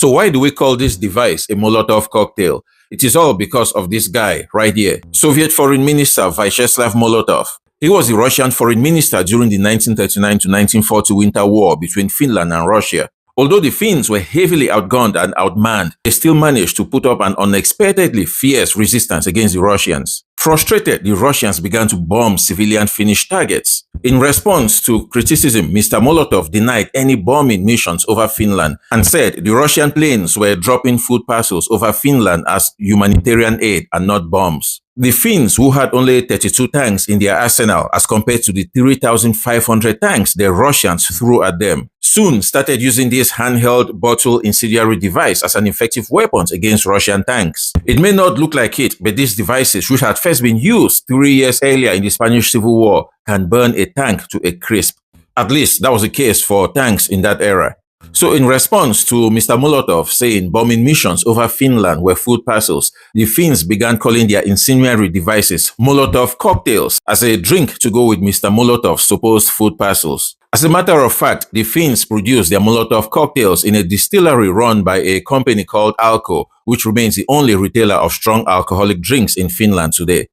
So why do we call this device a Molotov cocktail? It is all because of this guy right here, Soviet Foreign Minister Vyacheslav Molotov. He was the Russian foreign minister during the 1939 to 1940 Winter War between Finland and Russia. Although the Finns were heavily outgunned and outmanned, they still managed to put up an unexpectedly fierce resistance against the Russians. Frustrated, the Russians began to bomb civilian Finnish targets. In response to criticism, Mr. Molotov denied any bombing missions over Finland and said the Russian planes were dropping food parcels over Finland as humanitarian aid and not bombs. The Finns, who had only 32 tanks in their arsenal as compared to the 3,500 tanks the Russians threw at them, soon started using this handheld bottle incendiary device as an effective weapon against Russian tanks. It may not look like it, but these devices, which had first been used 3 years earlier in the Spanish Civil War, can burn a tank to a crisp. At least that was the case for tanks in that era. So in response to Mr. Molotov saying bombing missions over Finland were food parcels, the Finns began calling their incendiary devices Molotov cocktails as a drink to go with Mr. Molotov's supposed food parcels. As a matter of fact, the Finns produced their Molotov cocktails in a distillery run by a company called Alko, which remains the only retailer of strong alcoholic drinks in Finland today.